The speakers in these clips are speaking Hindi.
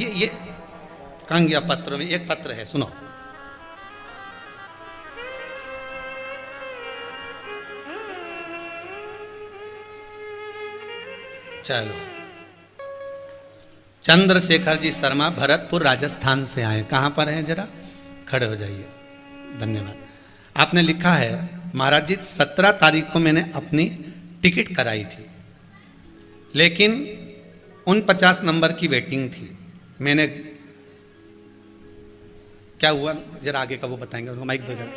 ये कांग्या पत्र में एक पत्र है, सुनो। चलो, चंद्रशेखर जी शर्मा भरतपुर राजस्थान से आए। कहां पर हैं, जरा खड़े हो जाइए। धन्यवाद। आपने लिखा है, महाराज जी 17 तारीख को मैंने अपनी टिकट कराई थी, लेकिन 49 नंबर की वेटिंग थी। मैंने क्या हुआ, जरा आगे का वो बताएंगे। उनको माइक दो जरा।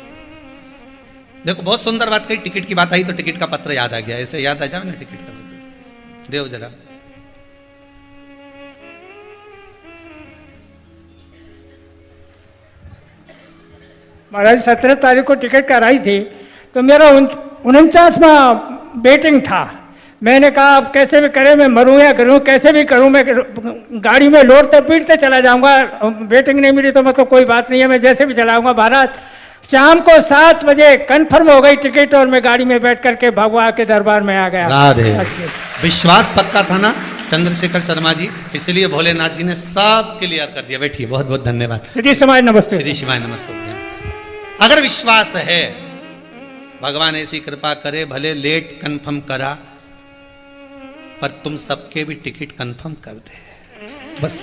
देखो, बहुत सुंदर बात कही। टिकट की बात आई तो टिकट का पत्र याद आ गया। ऐसे याद आ जाए ना टिकट का पत्र, देव जरा। महाराज 17 तारीख को टिकट कराई थी तो मेरा 49वां वेटिंग था। मैंने कहा अब कैसे भी करे, मैं मरूँ या करूँ, कैसे भी करूँ, मैं गाड़ी में लौटते पीटते चला जाऊंगा। वेटिंग नहीं मिली तो मतलब कोई बात नहीं है, मैं जैसे भी चलाऊंगा। महाराज शाम को 7 बजे कंफर्म हो गई टिकट और मैं गाड़ी में बैठ करके भगवान के दरबार में आ गया। राधे। विश्वास पक्का था ना चंद्रशेखर शर्मा जी, इसलिए भोलेनाथ जी ने सब क्लियर कर दिया। बैठिए, बहुत बहुत धन्यवाद। श्री शिवाय नमस्ते। श्री शिवाय नमस्ते। अगर विश्वास है, भगवान ऐसी कृपा करे, भले लेट कंफर्म करा पर तुम सबके भी टिकट कंफर्म कर दे। बस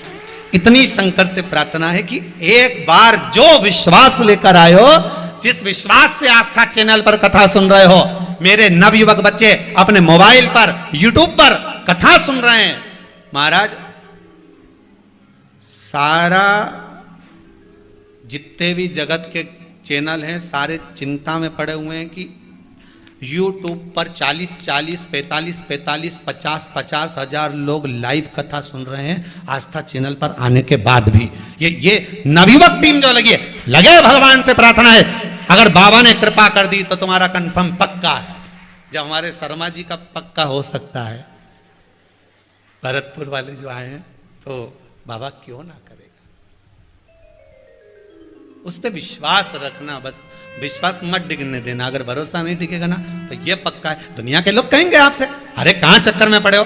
इतनी शंकर से प्रार्थना है कि एक बार जो विश्वास लेकर आयो, जिस विश्वास से आस्था चैनल पर कथा सुन रहे हो, मेरे नवयुवक बच्चे अपने मोबाइल पर यूट्यूब पर कथा सुन रहे हैं, महाराज सारा जितने भी जगत के चैनल हैं सारे चिंता में पड़े हुए हैं कि YouTube पर 40, 45, 50 हजार लोग लाइव कथा सुन रहे हैं आस्था चैनल पर आने के बाद भी। ये नवयुवक टीम जो लगी है, लगे, भगवान से प्रार्थना है, अगर बाबा ने कृपा कर दी तो तुम्हारा कंफर्म पक्का है। जब हमारे शर्मा जी का पक्का हो सकता है, भरतपुर वाले जो आए हैं, तो बाबा क्यों ना करेगा। उस पर विश्वास रखना, बस विश्वास मत डिगने देना। अगर भरोसा नहीं टिकेगा ना तो ये पक्का है। दुनिया के लोग कहेंगे आपसे, अरे कहां चक्कर में पड़े हो,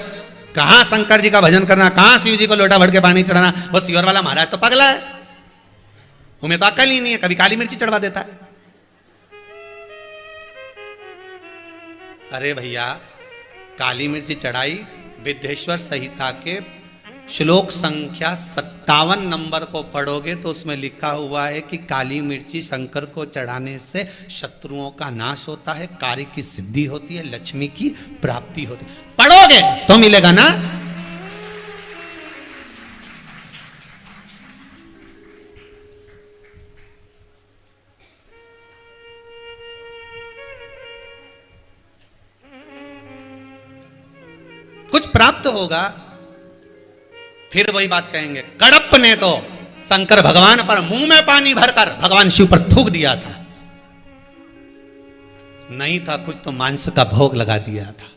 कहां शंकर जी का भजन करना, कहां शिव जी को लोटा भर के पानी चढ़ाना, वो सियोर वाला महाराज तो पगला है, उन्हें तो अकल ही नहीं है, कभी काली मिर्ची चढ़वा देता है। अरे भैया, काली मिर्ची चढ़ाई विद्येश्वर संहिता के श्लोक संख्या 57 नंबर को पढ़ोगे तो उसमें लिखा हुआ है कि काली मिर्ची शंकर को चढ़ाने से शत्रुओं का नाश होता है, कार्य की सिद्धि होती है, लक्ष्मी की प्राप्ति होती है। पढ़ोगे तो मिलेगा ना। कुछ प्राप्त होगा। फिर वही बात कहेंगे, कड़प ने तो शंकर भगवान पर मुंह में पानी भरकर भगवान शिव पर थूक दिया था, नहीं था कुछ तो मांस का भोग लगा दिया था।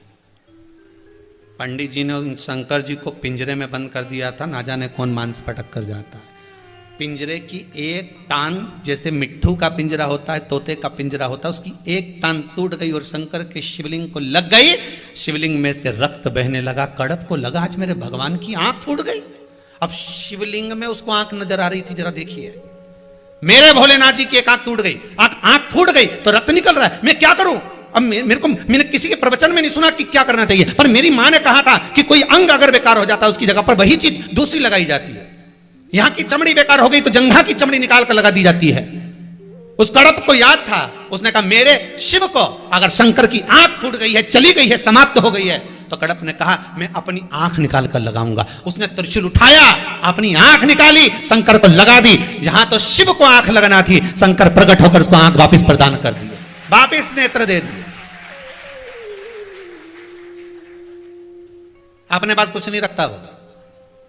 पंडित जी ने शंकर जी को पिंजरे में बंद कर दिया था, ना जाने कौन मांस पटक कर जाता है। पिंजरे की एक टांग, जैसे मिट्ठू का पिंजरा होता है, तोते का पिंजरा होता है, उसकी एक टांग टूट गई और शंकर के शिवलिंग को लग गई। शिवलिंग में से रक्त बहने लगा। कड़प को लगा आज मेरे भगवान की आंख फूट गई। अब शिवलिंग में उसको आंख नजर आ रही थी, जरा देखिए, मेरे भोलेनाथ जी की एक आंख टूट गई, आंख फूट गई तो रक्त निकल रहा है, मैं क्या करूं। अब मैंने किसी के प्रवचन में नहीं सुना कि क्या करना चाहिए, पर मेरी मां ने कहा था कि कोई अंग अगर बेकार हो जाता है उसकी जगह पर वही चीज दूसरी लगाई जाती है। यहां की चमड़ी बेकार हो गई तो जंघा की चमड़ी निकाल कर लगा दी जाती है। उस कड़प को याद था, उसने कहा मेरे शिव को अगर शंकर की आंख फूट गई है, चली गई है, समाप्त हो गई है, तो कड़प ने कहा मैं अपनी आंख निकाल कर लगाऊंगा। उसने त्रिशूल उठाया, अपनी आंख निकाली, शंकर को लगा दी। जहां तो शिव को आंख लगाना थी, शंकर प्रकट होकर उसको आंख वापिस प्रदान कर दी, वापिस नेत्र दे दिए। अपने पास कुछ नहीं रखता वो,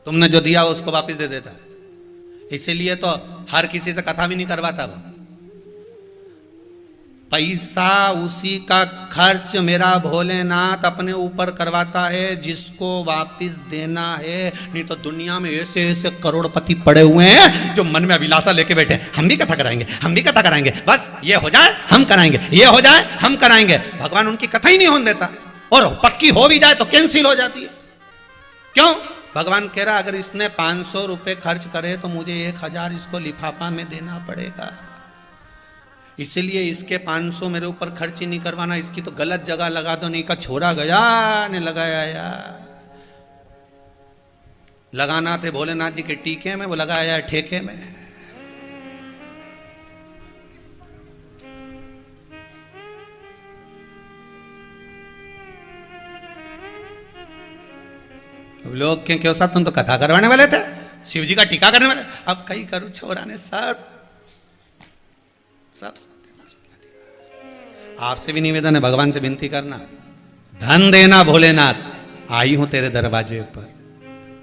तुमने जो दिया उसको वापिस दे देता है। इसीलिए तो हर किसी से कथा भी नहीं करवाता वो। पैसा उसी का खर्च मेरा भोलेनाथ अपने ऊपर करवाता है जिसको वापिस देना है। नहीं तो दुनिया में ऐसे ऐसे करोड़पति पड़े हुए हैं जो मन में अभिलाषा लेके बैठे हैं, हम भी कथा कराएंगे, हम भी कथा कराएंगे, बस ये हो जाए हम कराएंगे, ये हो जाए हम कराएंगे। भगवान उनकी कथा ही नहीं होने देता, और पक्की हो भी जाए तो कैंसिल हो जाती है। क्यों? भगवान कह रहा अगर इसने 500 रुपये खर्च करे तो मुझे 1000 इसको लिफाफा में देना पड़ेगा, इसलिए इसके 500 मेरे ऊपर खर्च ही नहीं करवाना, इसकी तो गलत जगह लगा दो, नहीं का छोरा गया ने लगाया यार। लगाना थे भोलेनाथ जी के टीके में, वो लगाया ठेके में। अब लोग क्यों साहब तुम तो कथा करवाने वाले थे, शिव जी का टीका करने वाले, अब कहीं करूं छोरा ने सब आपसे भी निवेदन है, भगवान से विनती करना, धन देना भोलेनाथ, आई हूं तेरे दरवाजे पर,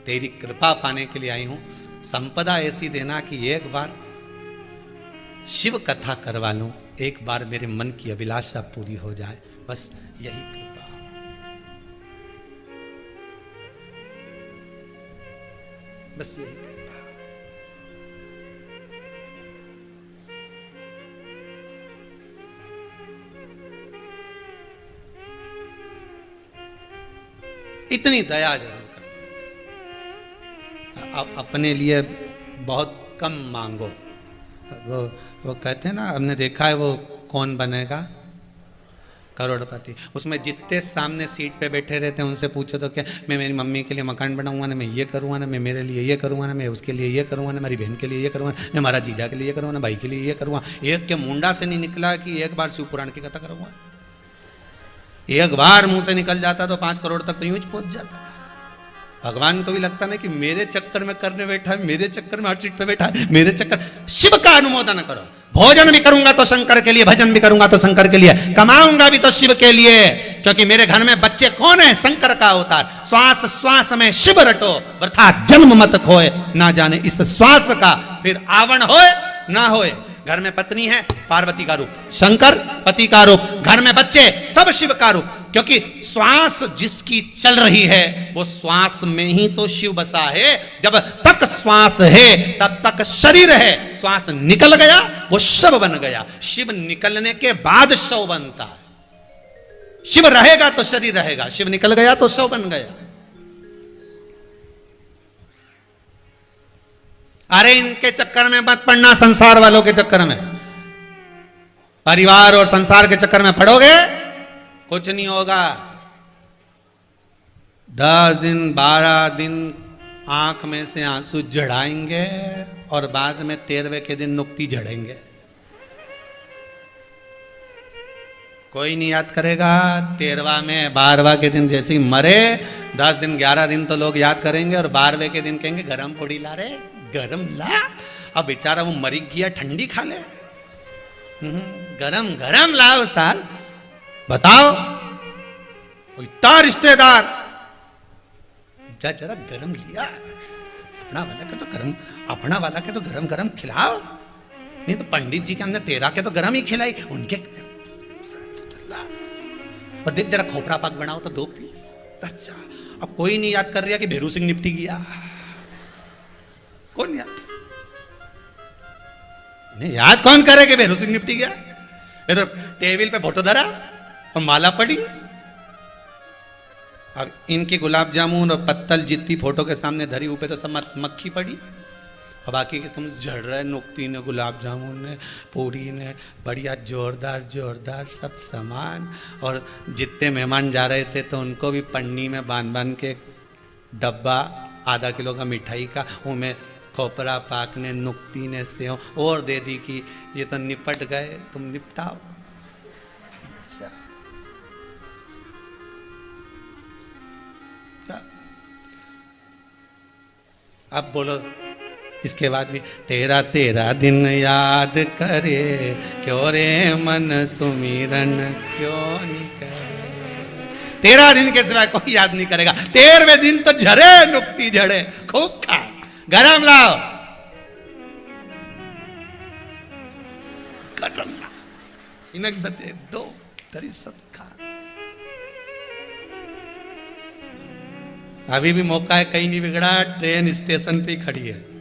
तेरी कृपा पाने के लिए आई हूं, संपदा ऐसी देना कि एक बार शिव कथा करवा लूं, एक बार मेरे मन की अभिलाषा पूरी हो जाए, बस यही कृपा। बस यही कृपा। इतनी दया जरूर कर, आप अपने लिए बहुत कम मांगो। वो कहते हैं ना, हमने देखा है वो कौन बनेगा करोड़पति, उसमें जितने सामने सीट पे बैठे रहते हैं उनसे पूछो तो क्या, मैं मेरी मम्मी के लिए मकान बनाऊंगा ना, मैं ये करूँगा ना, मैं मेरे लिए ये करूँगा ना, मैं उसके लिए ये करूँगा ना, मेरी बहन के लिए ये करूँगा, मैं हमारा जीजा के लिए ये करूँगा ना, भाई के लिए ये करूँगा। एक के मुंडा से नहीं निकला कि एक बार शिव पुराण की कथा करूँगा, एक बार मुंह से निकल जाता तो 5 करोड़ तक तो यूं ही पहुंच जाता। भगवान को भी लगता ना कि मेरे चक्कर में करने बैठा है, मेरे चक्कर में हर सीट पे बैठा है, मेरे चक्कर। शिव का अनुमोदन करो, भोजन भी करूंगा तो शंकर के लिए, भजन भी करूंगा तो शंकर के लिए, कमाऊंगा भी तो शिव के लिए, क्योंकि मेरे घर में बच्चे कौन है, शंकर का अवतार। श्वास श्वास में शिव रटो, वृथा जन्म मत खोए, ना जाने इस श्वास का फिर आवण होए ना होए। घर में पत्नी है, पार्वती का रूप, शंकर पति का रूप, घर में बच्चे सब शिव का रूप, क्योंकि श्वास जिसकी चल रही है वो श्वास में ही तो शिव बसा है। जब तक श्वास है तब तक शरीर है, श्वास निकल गया वो शव बन गया, शिव निकलने के बाद शव बनता है। शिव रहेगा तो शरीर रहेगा, शिव निकल गया तो शव बन गया। अरे इनके चक्कर में मत पड़ना, संसार वालों के चक्कर में, परिवार और संसार के चक्कर में पड़ोगे कुछ नहीं होगा। 10 दिन 12 दिन आंख में से आंसू झड़ाएंगे और बाद में 13वें के दिन नुक्ति झड़ेंगे। कोई नहीं याद करेगा। 13वां में 12वां के दिन जैसे ही मरे, 10 दिन 11 दिन तो लोग याद करेंगे और 12वें के दिन कहेंगे गरम पूड़ी ला रे, गरम ला। अब बेचारा वो मरी गया, ठंडी खा ले, गरम गरम लाओ साल। बताओ इतना रिश्तेदार जा जरा गरम लिया, अपना वाला के तो गरम, अपना वाला के तो गरम गरम खिलाओ, नहीं तो पंडित जी के हमने 13 के तो गरम ही खिलाई, उनके और देख जरा खोपरा पाक बनाओ तो 2 पीस। अच्छा अब कोई नहीं याद कर रहा कि भैरू सिंह निपटी गया, कौन याद, नहीं याद कौन करे कि भैरू सिंह निपटी गया। इधर टेबल पे फोटो धरा और माला पड़ी, अब इनकी गुलाब जामुन और पत्तल जितनी फोटो के सामने धरी ऊपर तो सब मक्खी पड़ी, और बाकी के तुम झड़ रहे, नुक्ती ने, गुलाब जामुन ने, पूरी ने, बढ़िया जोरदार जोरदार सब सामान। और जितने मेहमान जा रहे थे तो उनको भी पन्नी में बांध बांध के डब्बा आधा किलो का मिठाई का, उनमें खोपरा पाक ने, नुक्ती ने, सेव और दे दी कि ये तो निपट गए, तुम निपटाओ। अब बोलो इसके बाद भी, तेरा तेरा दिन याद करे, क्यों रे मन सुमिरन क्यों नहीं करे। 13 दिन के सिवाय कोई याद नहीं करेगा। 13वें दिन तो झरे नुक्ती झड़े, खूब खा, गरम लाओ, गरम लाओ, इनक दे दो तरी सब खा। अभी भी मौका है, कहीं नहीं बिगड़ा, ट्रेन स्टेशन पे ही खड़ी है।